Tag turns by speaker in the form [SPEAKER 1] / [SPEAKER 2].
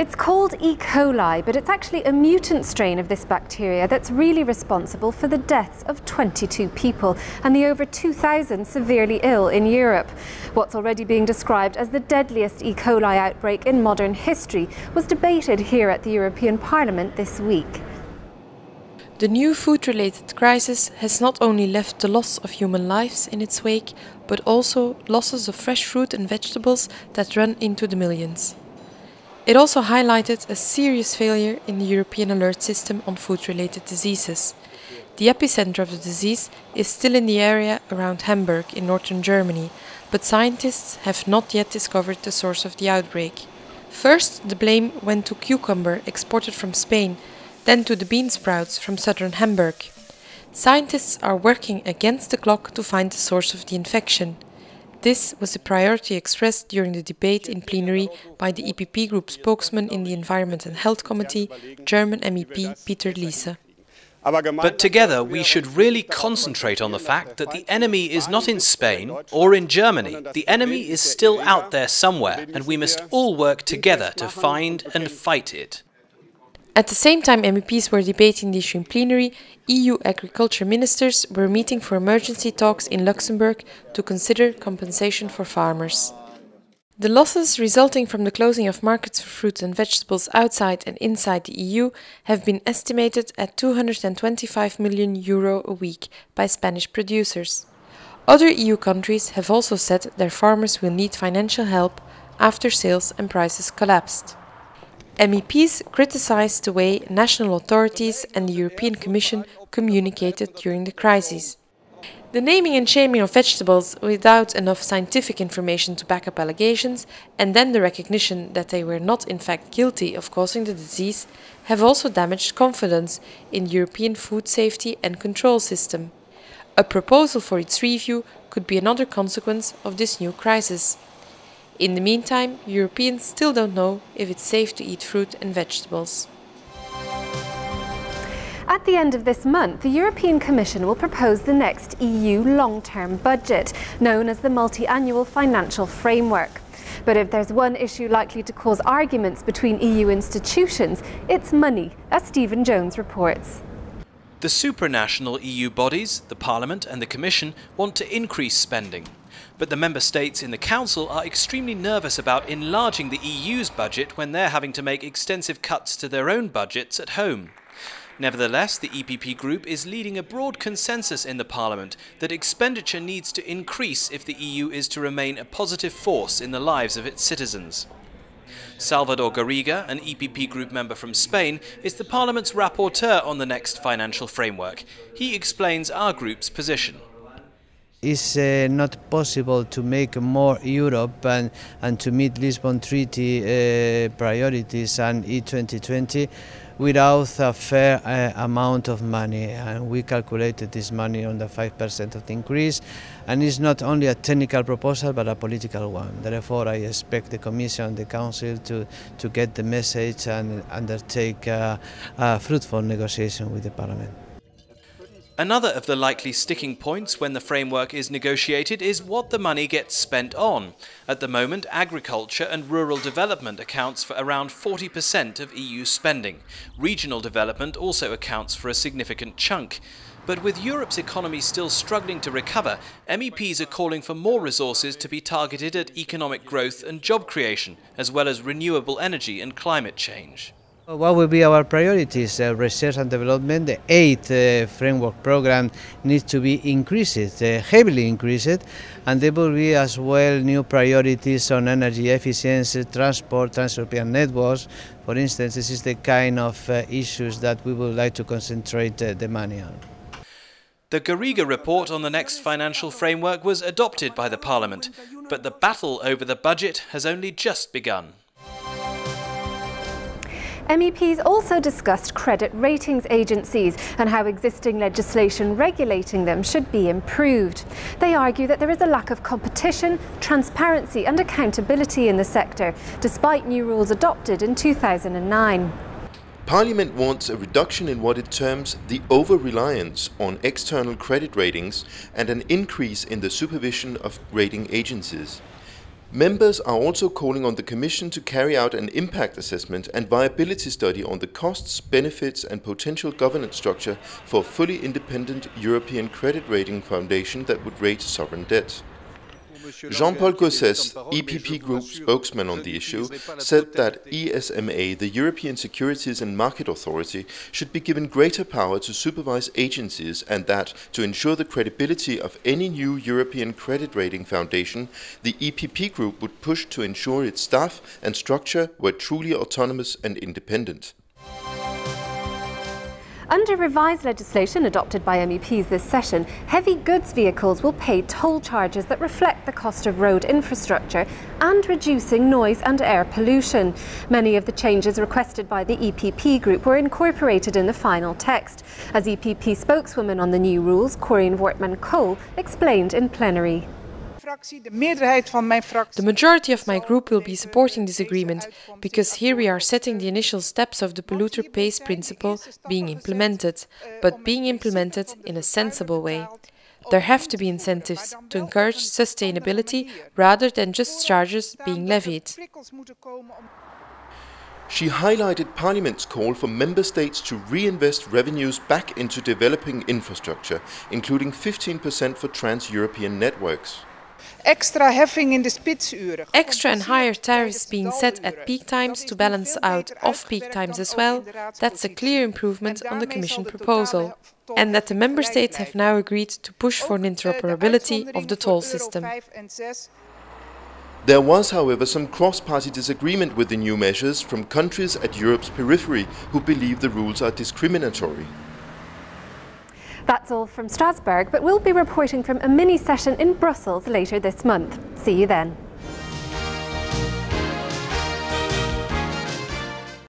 [SPEAKER 1] It's called E. coli, but it's actually a mutant strain of this bacteria that's really responsible for the deaths of 22 people and the over 2,000 severely ill in Europe. What's already being described as the deadliest E. coli outbreak in modern history was debated here at the European Parliament this week.
[SPEAKER 2] The new food-related crisis has not only left the loss of human lives in its wake, but also losses of fresh fruit and vegetables that run into the millions. It also highlighted a serious failure in the European alert system on food-related diseases. The epicenter of the disease is still in the area around Hamburg in northern Germany, but scientists have not yet discovered the source of the outbreak. First, the blame went to cucumber exported from Spain, then to the bean sprouts from southern Hamburg. Scientists are working against the clock to find the source of the infection. This was a priority expressed during the debate in plenary by the EPP Group spokesman in the Environment and Health Committee, German MEP Peter Liese.
[SPEAKER 3] But together we should really concentrate on the fact that the enemy is not in Spain or in Germany. The enemy is still out there somewhere, and we must all work together to find and fight it.
[SPEAKER 2] At the same time MEPs were debating the issue in plenary, EU agriculture ministers were meeting for emergency talks in Luxembourg to consider compensation for farmers. The losses resulting from the closing of markets for fruits and vegetables outside and inside the EU have been estimated at €225 million a week by Spanish producers. Other EU countries have also said their farmers will need financial help after sales and prices collapsed. MEPs criticized the way national authorities and the European Commission communicated during the crisis. The naming and shaming of vegetables without enough scientific information to back up allegations, and then the recognition that they were not in fact guilty of causing the disease, have also damaged confidence in the European food safety and control system. A proposal for its review could be another consequence of this new crisis. In the meantime, Europeans still don't know if it's safe to eat fruit and vegetables.
[SPEAKER 1] At the end of this month, the European Commission will propose the next EU long-term budget, known as the Multi-Annual Financial Framework. But if there's one issue likely to cause arguments between EU institutions, it's money, as Stephen Jones reports.
[SPEAKER 3] The supranational EU bodies, the Parliament and the Commission, want to increase spending. But the member states in the Council are extremely nervous about enlarging the EU's budget when they're having to make extensive cuts to their own budgets at home. Nevertheless, the EPP Group is leading a broad consensus in the Parliament that expenditure needs to increase if the EU is to remain a positive force in the lives of its citizens. Salvador Garriga, an EPP Group member from Spain, is the Parliament's rapporteur on the next financial framework. He explains our group's position.
[SPEAKER 4] It's not possible to make more Europe and to meet Lisbon Treaty priorities and E2020 without a fair amount of money, and we calculated this money on the 5% of the increase, and it's not only a technical proposal but a political one. Therefore I expect the Commission and the Council to get the message and undertake a fruitful negotiation with the Parliament.
[SPEAKER 3] Another of the likely sticking points when the framework is negotiated is what the money gets spent on. At the moment, agriculture and rural development accounts for around 40% of EU spending. Regional development also accounts for a significant chunk. But with Europe's economy still struggling to recover, MEPs are calling for more resources to be targeted at economic growth and job creation, as well as renewable energy and climate change.
[SPEAKER 4] What will be our priorities? Research and development. The 8th framework program needs to be increased, heavily increased, and there will be as well new priorities on energy efficiency, transport, transeuropean networks. For instance, this is the kind of issues that we would like to concentrate the money on.
[SPEAKER 3] The Garriga report on the next financial framework was adopted by the Parliament, but the battle over the budget has only just begun.
[SPEAKER 1] MEPs also discussed credit ratings agencies and how existing legislation regulating them should be improved. They argue that there is a lack of competition, transparency and accountability in the sector, despite new rules adopted in 2009.
[SPEAKER 5] Parliament wants a reduction in what it terms the over-reliance on external credit ratings and an increase in the supervision of rating agencies. Members are also calling on the Commission to carry out an impact assessment and viability study on the costs, benefits and potential governance structure for a fully independent European credit rating foundation that would rate sovereign debt. Jean-Paul Gauzès, EPP Group spokesman on the issue, said that ESMA, the European Securities and Market Authority, should be given greater power to supervise agencies and that, to ensure the credibility of any new European credit rating foundation, the EPP Group would push to ensure its staff and structure were truly autonomous and independent.
[SPEAKER 1] Under revised legislation adopted by MEPs this session, heavy goods vehicles will pay toll charges that reflect the cost of road infrastructure and reducing noise and air pollution. Many of the changes requested by the EPP Group were incorporated in the final text, as EPP spokeswoman on the new rules, Wortmann-Kool, explained in plenary.
[SPEAKER 2] The majority of my group will be supporting this agreement, because here we are setting the initial steps of the polluter pays principle being implemented, but being implemented in a sensible way. There have to be incentives to encourage sustainability rather than just charges being levied.
[SPEAKER 5] She highlighted Parliament's call for Member States to reinvest revenues back into developing infrastructure, including 15% for trans-European networks.
[SPEAKER 2] Extra and higher tariffs being set at peak times to balance out off-peak times as well, that's a clear improvement on the Commission proposal. And that the Member States have now agreed to push for an interoperability of the toll system.
[SPEAKER 5] There was, however, some cross-party disagreement with the new measures from countries at Europe's periphery who believe the rules are discriminatory.
[SPEAKER 1] That's all from Strasbourg, but we'll be reporting from a mini-session in Brussels later this month. See you then.